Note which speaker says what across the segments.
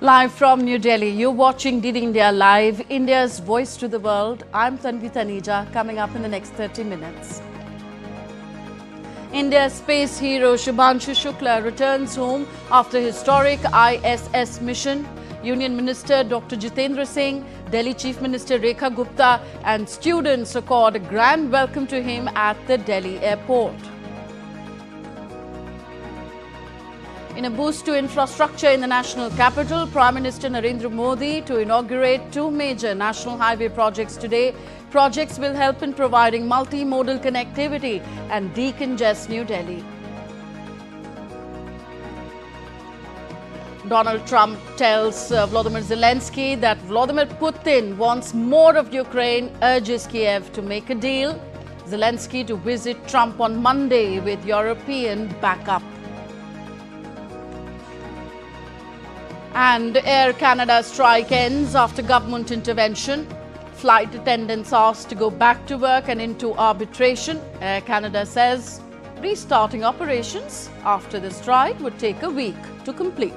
Speaker 1: Live from New Delhi, you're watching DD India Live, India's voice to the world. I'm Tanvi Taneja, coming up in the next 30 minutes. India's space hero Shubhanshu Shukla returns home after historic ISS mission. Union Minister Dr. Jitendra Singh, Delhi Chief Minister Rekha Gupta and students accord a grand welcome to him at the Delhi airport. In a boost to infrastructure in the national capital, Prime Minister Narendra Modi to inaugurate two major national highway projects today. Projects will help in providing multimodal connectivity and decongest New Delhi. Donald Trump tells Volodymyr Zelensky that Vladimir Putin wants more of Ukraine, urges Kiev to make a deal. Zelensky to visit Trump on Monday with European backup. And Air Canada strike ends after government intervention. Flight attendants asked to go back to work and into arbitration. Air Canada says restarting operations after the strike would take a week to complete.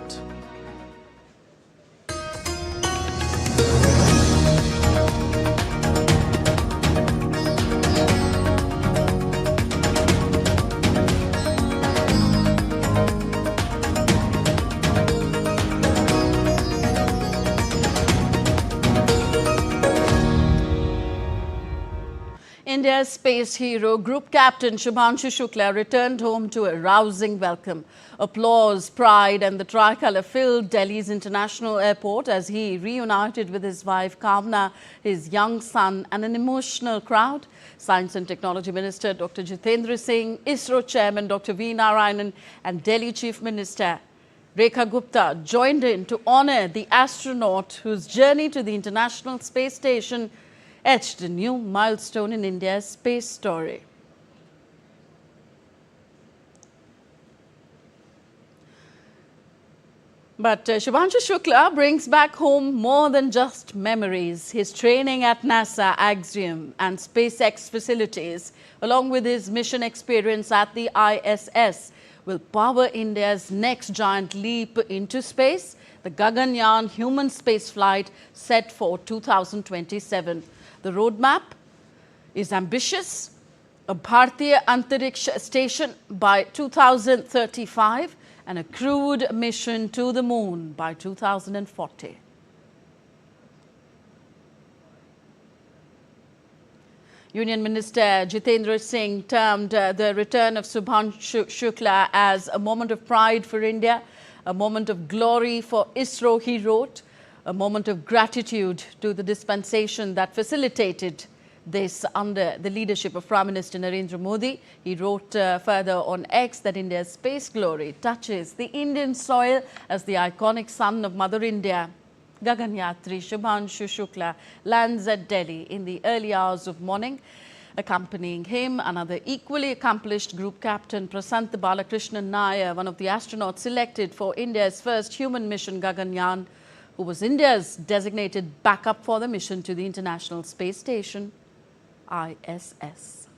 Speaker 1: India's space hero, Group Captain Shubhanshu Shukla returned home to a rousing welcome. Applause, pride and the tricolour filled Delhi's international airport as he reunited with his wife Kavna, his young son and an emotional crowd. Science and Technology Minister Dr. Jitendra Singh, ISRO Chairman Dr. V. Narayanan and Delhi Chief Minister Rekha Gupta joined in to honour the astronaut whose journey to the International Space Station etched a new milestone in India's space story. But Shubhanshu Shukla brings back home more than just memories. His training at NASA, Axiom and SpaceX facilities, along with his mission experience at the ISS, will power India's next giant leap into space, the Gaganyaan human spaceflight set for 2027. The roadmap is ambitious, a Bharatiya Antariksha Station by 2035 and a crewed mission to the moon by 2040. Union Minister Jitendra Singh termed the return of Shubhanshu Shukla as a moment of pride for India, a moment of glory for ISRO, he wrote. A moment of gratitude to the dispensation that facilitated this under the leadership of Prime Minister Narendra Modi. He wrote further on X that India's space glory touches the Indian soil as the iconic son of Mother India. Gaganyatri Shubhanshu Shukla lands at Delhi in the early hours of morning. Accompanying him, another equally accomplished Group Captain Prasant Balakrishnan Nair, one of the astronauts selected for India's first human mission Gaganyaan, who was India's designated backup for the mission to the International Space Station, ISS.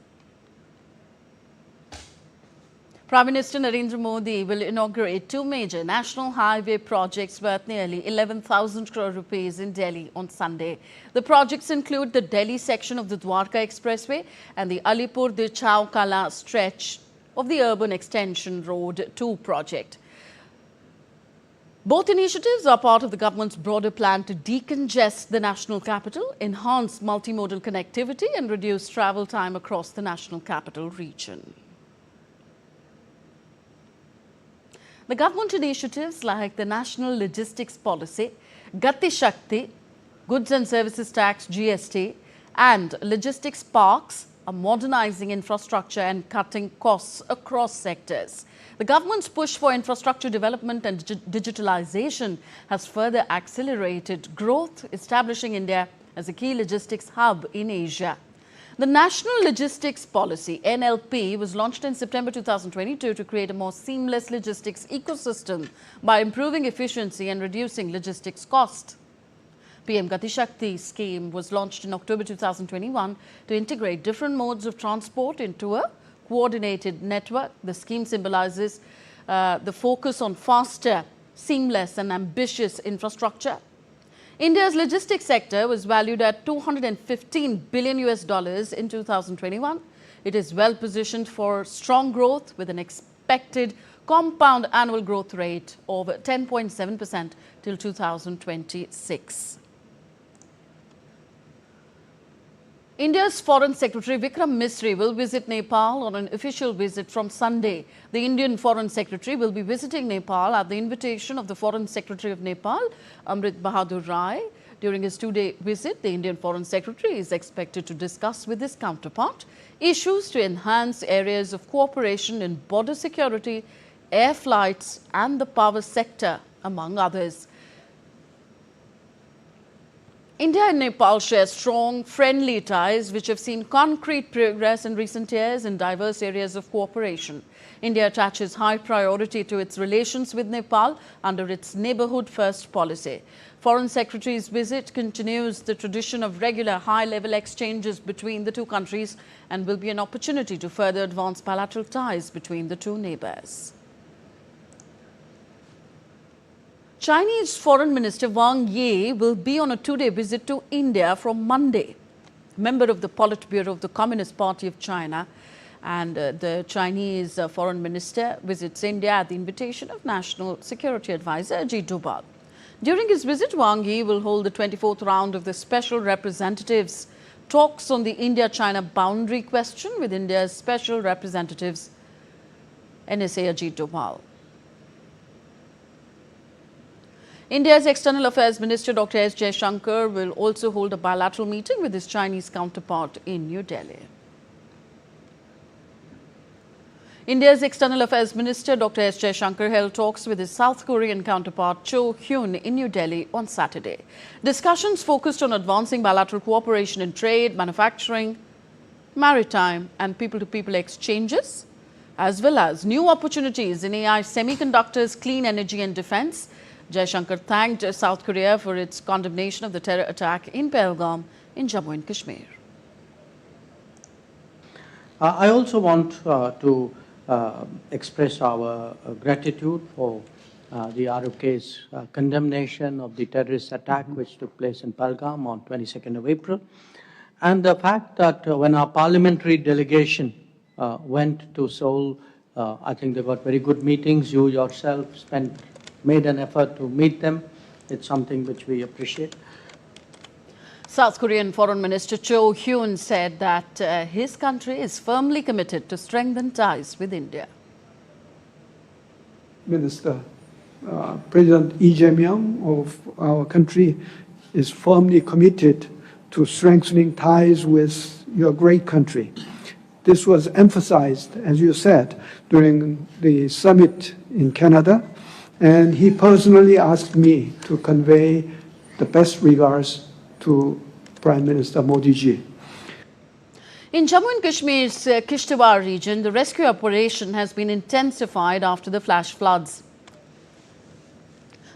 Speaker 1: Prime Minister Narendra Modi will inaugurate two major national highway projects worth nearly 11,000 crore rupees in Delhi on Sunday. The projects include the Delhi section of the Dwarka Expressway and the Alipur-Dechau-Kala stretch of the Urban Extension Road 2 project. Both initiatives are part of the government's broader plan to decongest the national capital, enhance multimodal connectivity and reduce travel time across the national capital region. The government initiatives like the National Logistics Policy, Gati Shakti, Goods and Services Tax GST and Logistics Parks are modernizing infrastructure and cutting costs across sectors. The government's push for infrastructure development and digitalization has further accelerated growth, establishing India as a key logistics hub in Asia. The National Logistics Policy, NLP, was launched in September 2022 to create a more seamless logistics ecosystem by improving efficiency and reducing logistics cost. PM Gati Shakti scheme was launched in October 2021 to integrate different modes of transport into a coordinated network. The scheme symbolizes the focus on faster seamless and ambitious infrastructure. India's logistics sector was valued at $215 billion in 2021. It is well positioned for strong growth with an expected compound annual growth rate of 10.7% till 2026. India's Foreign Secretary Vikram Misri will visit Nepal on an official visit from Sunday. The Indian Foreign Secretary will be visiting Nepal at the invitation of the Foreign Secretary of Nepal, Amrit Bahadur Rai. During his two-day visit, the Indian Foreign Secretary is expected to discuss with his counterpart issues to enhance areas of cooperation in border security, air flights and the power sector, among others. India and Nepal share strong, friendly ties which have seen concrete progress in recent years in diverse areas of cooperation. India attaches high priority to its relations with Nepal under its Neighbourhood First policy. Foreign Secretary's visit continues the tradition of regular high-level exchanges between the two countries and will be an opportunity to further advance bilateral ties between the two neighbours. Chinese Foreign Minister Wang will be on a two-day visit to India from Monday. Member of the Politburo of the Communist Party of China and the Chinese Foreign Minister visits India at the invitation of National Security Advisor Ajit Doval. During his visit, Wang will hold the 24th round of the Special Representatives talks on the India-China boundary question with India's Special Representatives NSA Ajit Doval. India's External Affairs Minister Dr. S. Jaishankar will also hold a bilateral meeting with his Chinese counterpart in New Delhi. India's External Affairs Minister Dr. S. Jaishankar held talks with his South Korean counterpart Cho Hyun in New Delhi on Saturday. Discussions focused on advancing bilateral cooperation in trade, manufacturing, maritime and people-to-people exchanges, as well as new opportunities in AI, semiconductors, clean energy and defense. Jaishankar thanked South Korea for its condemnation of the terror attack in Pahalgam in Jammu and Kashmir.
Speaker 2: I also want to express our gratitude for the ROK's condemnation of the terrorist attack which took place in Pahalgam on 22nd of April, and the fact that when our parliamentary delegation went to Seoul, I think they got very good meetings. You yourself made an effort to meet them. It's something which we appreciate.
Speaker 1: South Korean Foreign Minister Cho Hyun said that his country is firmly committed to strengthen ties with India.
Speaker 3: Minister, President Lee Jae-myung of our country is firmly committed to strengthening ties with your great country. This was emphasized, as you said, during the summit in Canada, and he personally asked me to convey the best regards to Prime Minister Modi ji.
Speaker 1: In Jammu and Kashmir's Kishtwar region, the rescue operation has been intensified after the flash floods.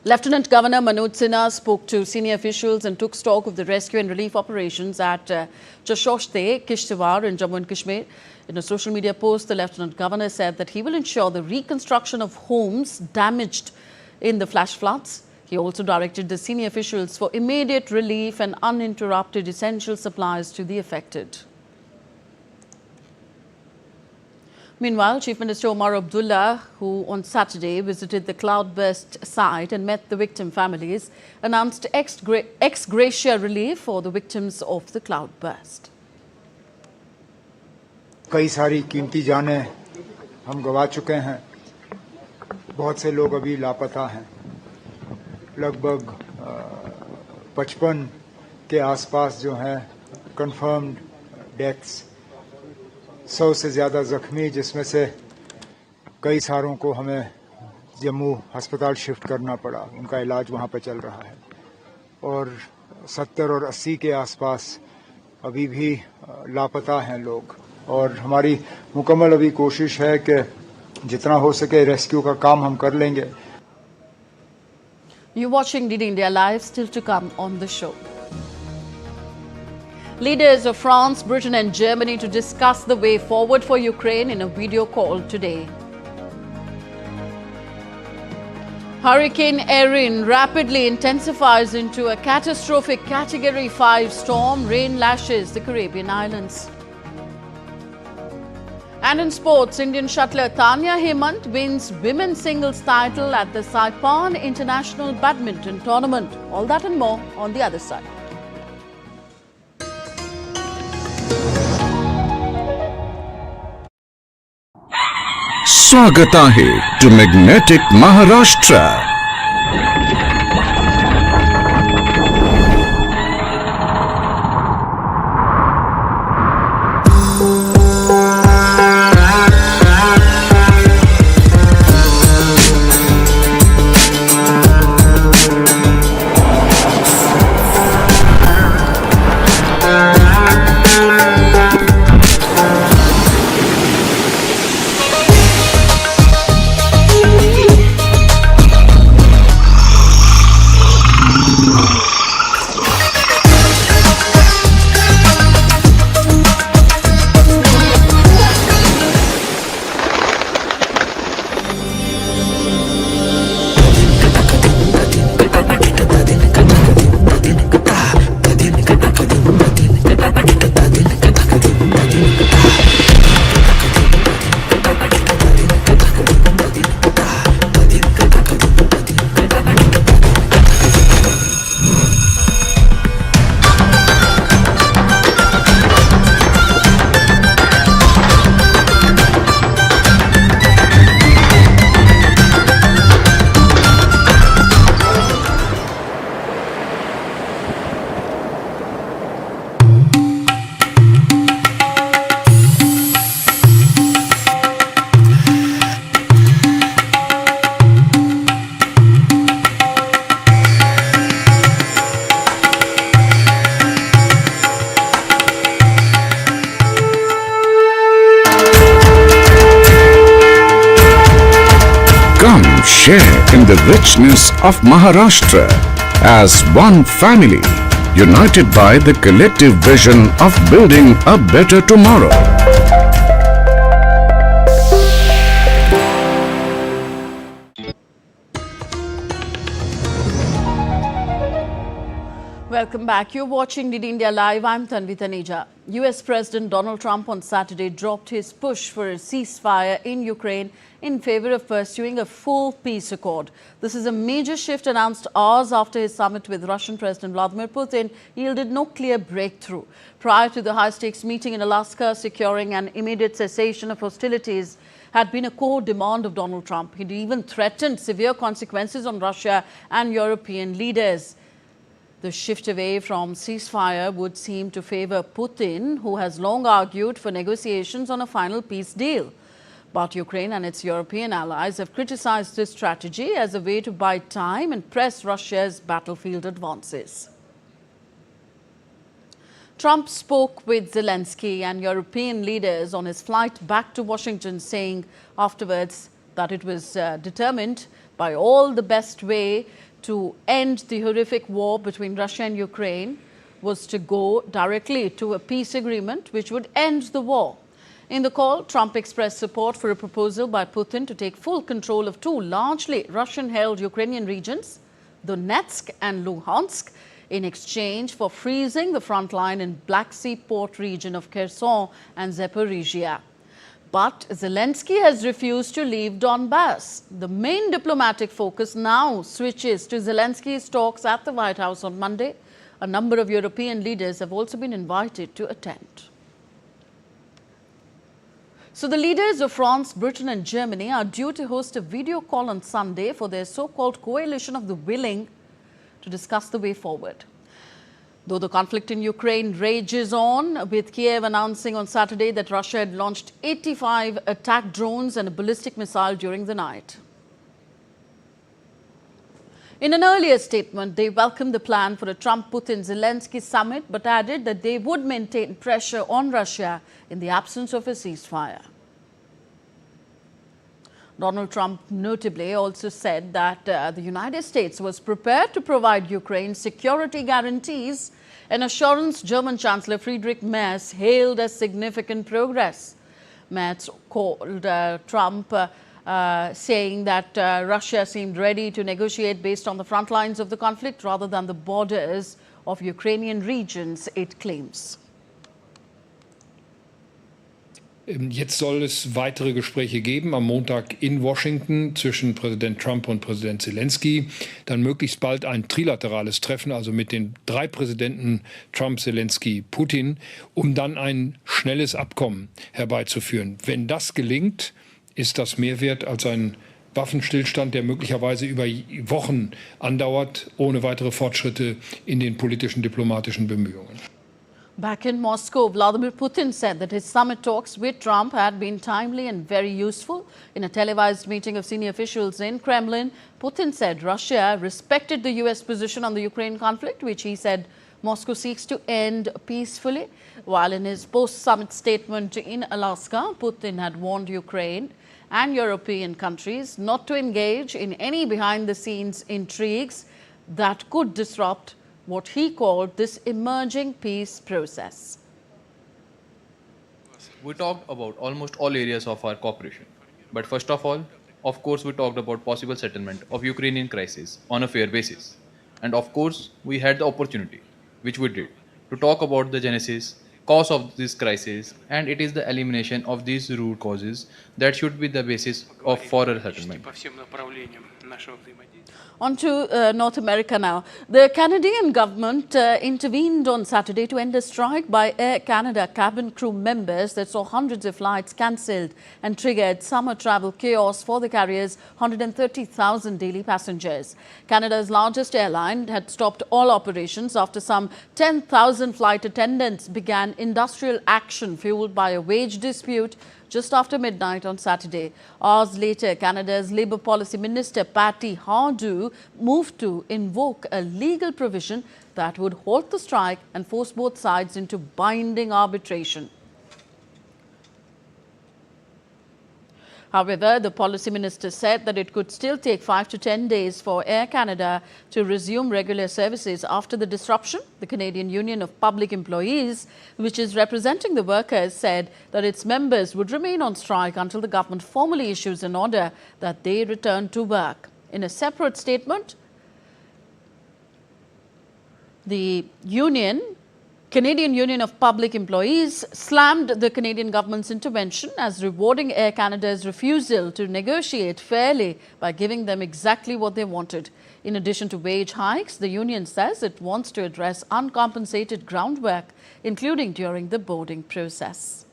Speaker 1: Lieutenant Governor Manoj Sinha spoke to senior officials and took stock of the rescue and relief operations at Chashoshte, Kishtwar in Jammu and Kashmir. In a social media post, the Lieutenant Governor said that he will ensure the reconstruction of homes damaged in the flash floods. He also directed the senior officials for immediate relief and uninterrupted essential supplies to the affected. Meanwhile, Chief Minister Omar Abdullah, who on Saturday visited the cloudburst site and met the victim families, announced ex gratia relief for the victims of the cloudburst.
Speaker 4: कई सारी कीमती जानें हम गवा चुके हैं, बहुत से लोग अभी लापता हैं, लगभग 55 के आसपास जो हैं कंफर्म्ड डेथ्स, 100 से ज़्यादा ज़ख्मी, जिसमें से कई सारों को हमें जम्मू अस्पताल शिफ्ट करना पड़ा, उनका इलाज वहाँ पर चल रहा है, और 70 और 80 के आसपास अभी भी लापता हैं लोग, और हमारी मुकम्मल अभी कोशिश है कि जितना हो सके रेस्क्यू का काम हम कर लेंगे.
Speaker 1: You're watching DD India Live, still to come on the show. Leaders of France, Britain and Germany to discuss the way forward for Ukraine in a video call today. Hurricane Erin rapidly intensifies into a catastrophic Category 5 storm. Rain lashes the Caribbean islands. And in sports, Indian shuttler Tanya Hmon wins women's singles title at the Saipan International Badminton Tournament. All that and more on the other side.
Speaker 5: स्वागत आहे to magnetic Maharashtra. Share in the richness of Maharashtra as one family, united by the collective vision of building a better tomorrow.
Speaker 1: Welcome back. You're watching DD India Live. I'm Tanvi Taneja. US President Donald Trump on Saturday dropped his push for a ceasefire in Ukraine in favor of pursuing a full peace accord. This is a major shift announced hours after his summit with Russian President Vladimir Putin yielded no clear breakthrough. Prior to the high-stakes meeting in Alaska, securing an immediate cessation of hostilities had been a core demand of Donald Trump. He'd even threatened severe consequences on Russia and European leaders. The shift away from ceasefire would seem to favor Putin, who has long argued for negotiations on a final peace deal. But Ukraine and its European allies have criticized this strategy as a way to buy time and press Russia's battlefield advances. Trump spoke with Zelensky and European leaders on his flight back to Washington, saying afterwards that it was determined by all the best way to end the horrific war between Russia and Ukraine was to go directly to a peace agreement which would end the war. In the call, Trump expressed support for a proposal by Putin to take full control of two largely Russian-held Ukrainian regions, Donetsk and Luhansk, in exchange for freezing the front line in Black Sea port region of Kherson and Zaporizhia. But Zelensky has refused to leave Donbass. The main diplomatic focus now switches to Zelensky's talks at the White House on Monday. A number of European leaders have also been invited to attend. So the leaders of France, Britain and Germany are due to host a video call on Sunday for their so-called coalition of the willing to discuss the way forward. Though the conflict in Ukraine rages on, with Kiev announcing on Saturday that Russia had launched 85 attack drones and a ballistic missile during the night. In an earlier statement, they welcomed the plan for a Trump-Putin-Zelensky summit, but added that they would maintain pressure on Russia in the absence of a ceasefire. Donald Trump notably also said that the United States was prepared to provide Ukraine security guarantees, an assurance German Chancellor Friedrich Merz hailed as significant progress. Merz called Trump saying that Russia seemed ready to negotiate based on the front lines of the conflict rather than the borders of Ukrainian regions, it claims.
Speaker 6: Jetzt soll es weitere Gespräche geben am Montag in Washington zwischen Präsident Trump und Präsident Zelensky. Dann möglichst bald ein trilaterales Treffen, also mit den 3 Präsidenten Trump, Zelensky, Putin, um dann ein schnelles Abkommen herbeizuführen. Wenn das gelingt, ist das mehr wert als ein Waffenstillstand, der möglicherweise über Wochen andauert, ohne weitere Fortschritte in den politischen, diplomatischen Bemühungen.
Speaker 1: Back in Moscow, Vladimir Putin said that his summit talks with Trump had been timely and very useful. In a televised meeting of senior officials in Kremlin, Putin said Russia respected the US position on the Ukraine conflict, which he said Moscow seeks to end peacefully. While in his post-summit statement in Alaska, Putin had warned Ukraine and European countries not to engage in any behind-the-scenes intrigues that could disrupt what he called this emerging peace process.
Speaker 7: We talked about almost all areas of our cooperation. But first of all, of course, we talked about possible settlement of Ukrainian crisis on a fair basis. And of course, we had the opportunity, which we did, to talk about the genesis, cause of this crisis, and it is the elimination of these root causes that should be the basis of for a settlement.
Speaker 1: On to North America now. The Canadian government intervened on Saturday to end a strike by Air Canada cabin crew members that saw hundreds of flights cancelled and triggered summer travel chaos for the carrier's 130,000 daily passengers. Canada's largest airline had stopped all operations after some 10,000 flight attendants began industrial action fueled by a wage dispute just after midnight on Saturday. Hours later, Canada's Labour Policy Minister Patty Hardoo moved to invoke a legal provision that would halt the strike and force both sides into binding arbitration. However, the policy minister said that it could still take 5 to 10 days for Air Canada to resume regular services after the disruption. The Canadian Union of Public Employees, which is representing the workers, said that its members would remain on strike until the government formally issues an order that they return to work. In a separate statement, the Canadian Union of Public Employees slammed the Canadian government's intervention as rewarding Air Canada's refusal to negotiate fairly by giving them exactly what they wanted. In addition to wage hikes, the union says it wants to address uncompensated groundwork, including during the boarding process.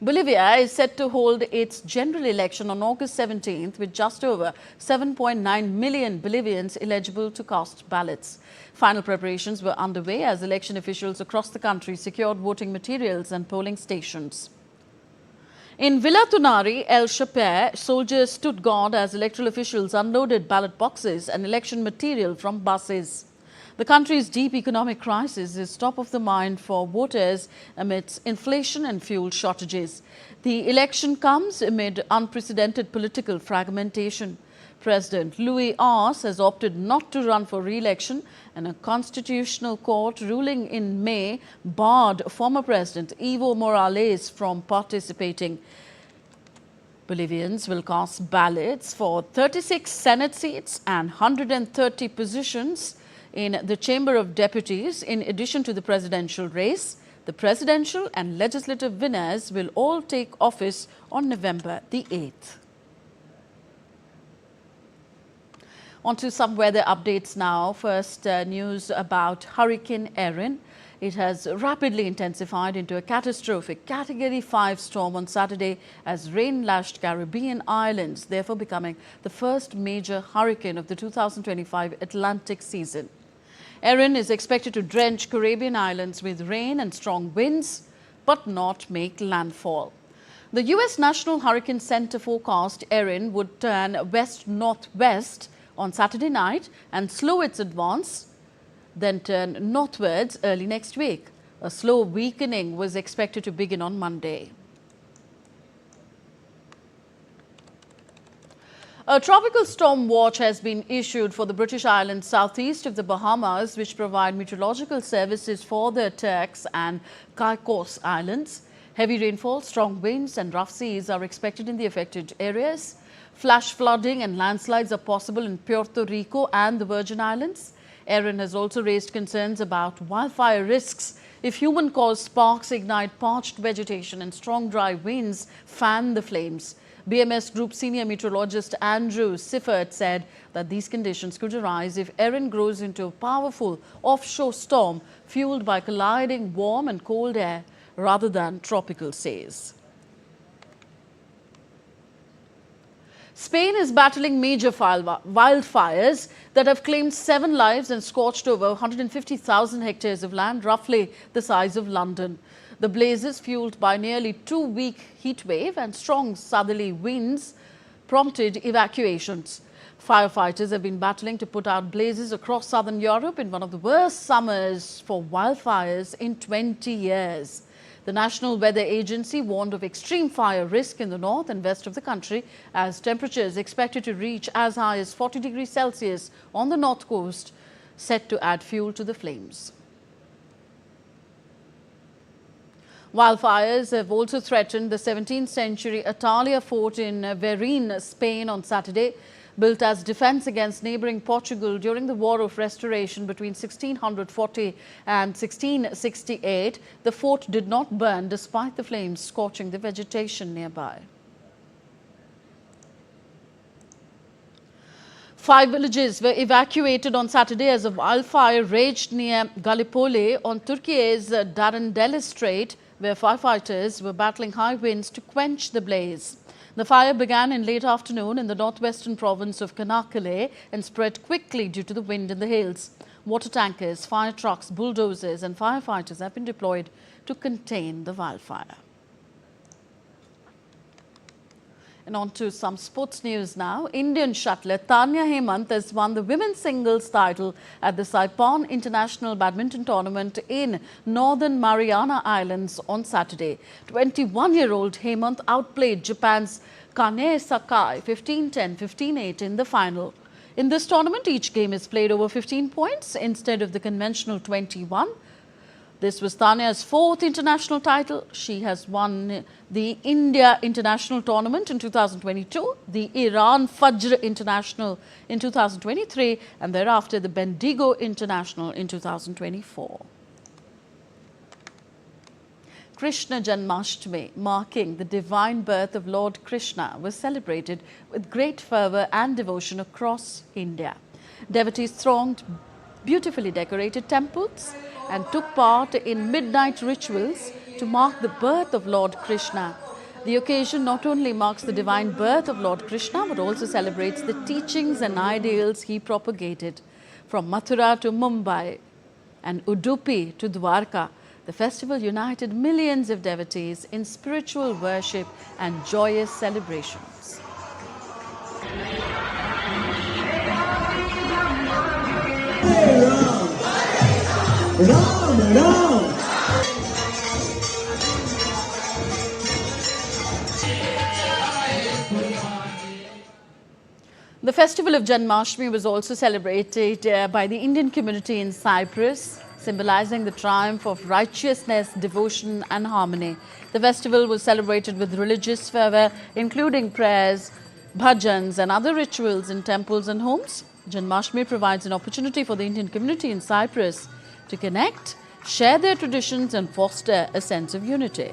Speaker 1: Bolivia is set to hold its general election on August 17th with just over 7.9 million Bolivians eligible to cast ballots. Final preparations were underway as election officials across the country secured voting materials and polling stations. In Villa Tunari, El Chapare, soldiers stood guard as electoral officials unloaded ballot boxes and election material from buses. The country's deep economic crisis is top of the mind for voters amidst inflation and fuel shortages. The election comes amid unprecedented political fragmentation. President Luis Arce has opted not to run for re-election, and a constitutional court ruling in May barred former President Evo Morales from participating. Bolivians will cast ballots for 36 Senate seats and 130 positions in the Chamber of Deputies. In addition to the presidential race, the presidential and legislative winners will all take office on November the 8th. On to some weather updates now. First, news about Hurricane Erin. It has rapidly intensified into a catastrophic Category 5 storm on Saturday as rain lashed Caribbean islands, therefore becoming the first major hurricane of the 2025 Atlantic season. Erin is expected to drench Caribbean islands with rain and strong winds, but not make landfall. The U.S. National Hurricane Center forecast Erin would turn west-northwest on Saturday night and slow its advance, then turn northwards early next week. A slow weakening was expected to begin on Monday. A tropical storm watch has been issued for the British Islands southeast of the Bahamas, which provide meteorological services for the Turks and Caicos Islands. Heavy rainfall, strong winds and rough seas are expected in the affected areas. Flash flooding and landslides are possible in Puerto Rico and the Virgin Islands. Erin has also raised concerns about wildfire risks if human-caused sparks ignite parched vegetation and strong dry winds fan the flames. BMS Group senior meteorologist Andrew Siffert said that these conditions could arise if Erin grows into a powerful offshore storm fueled by colliding warm and cold air rather than tropical seas. Spain is battling major wildfires that have claimed 7 lives and scorched over 150,000 hectares of land, roughly the size of London. The blazes, fueled by nearly 2-week heat wave and strong southerly winds, prompted evacuations. Firefighters have been battling to put out blazes across southern Europe in one of the worst summers for wildfires in 20 years. The National Weather Agency warned of extreme fire risk in the north and west of the country as temperatures expected to reach as high as 40 degrees Celsius on the north coast, set to add fuel to the flames. Wildfires have also threatened the 17th century Atalia fort in Verín, Spain on Saturday. Built as defense against neighboring Portugal during the War of Restoration between 1640 and 1668, the fort did not burn despite the flames scorching the vegetation nearby. 5 villages were evacuated on Saturday as a wildfire raged near Gallipoli on Turkey's Dardanelles Strait, where firefighters were battling high winds to quench the blaze. The fire began in late afternoon in the northwestern province of Çanakkale and spread quickly due to the wind in the hills. Water tankers, fire trucks, bulldozers and firefighters have been deployed to contain the wildfire. And on to some sports news now. Indian shuttler Tanya Hmon has won the women's singles title at the Saipan International Badminton Tournament in Northern Mariana Islands on Saturday. 21-year-old Hmon outplayed Japan's Kane Sakai 15-10, 15-8 in the final. In this tournament, each game is played over 15 points instead of the conventional 21. This was Tanya's 4th international title. She has won the India International Tournament in 2022, the Iran Fajr International in 2023 and thereafter the Bendigo International in 2024. Krishna Janmashtami, marking the divine birth of Lord Krishna, was celebrated with great fervour and devotion across India. Devotees thronged beautifully decorated temples and took part in midnight rituals to mark the birth of Lord Krishna. The occasion not only marks the divine birth of Lord Krishna but also celebrates the teachings and ideals he propagated. From Mathura to Mumbai and Udupi to Dwarka, the festival united millions of devotees in spiritual worship and joyous celebrations. The festival of Janmashtami was also celebrated by the Indian community in Cyprus, symbolizing the triumph of righteousness, devotion and harmony. The festival was celebrated with religious fervour, including prayers, bhajans and other rituals in temples and homes. Janmashtami provides an opportunity for the Indian community in Cyprus to connect, share their traditions and foster a sense of unity.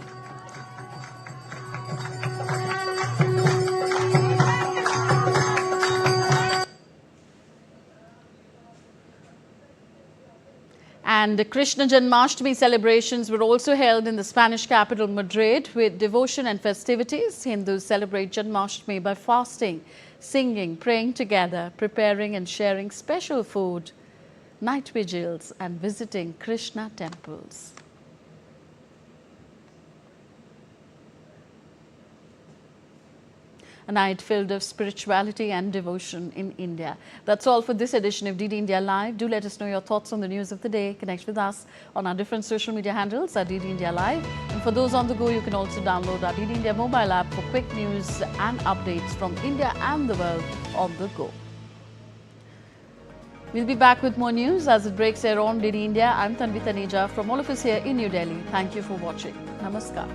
Speaker 1: And the Krishna Janmashtami celebrations were also held in the Spanish capital Madrid with devotion and festivities. Hindus celebrate Janmashtami by fasting, singing, praying together, preparing and sharing special food, night vigils and visiting Krishna temples. A night filled of spirituality and devotion in India. That's all for this edition of DD India Live. Do let us know your thoughts on the news of the day. Connect with us on our different social media handles at DD India Live. And for those on the go, you can also download our DD India mobile app for quick news and updates from India and the world on the go. We'll be back with more news as it breaks here on DD India. I'm Tanvi Taneja from all of us here in New Delhi. Thank you for watching. Namaskar.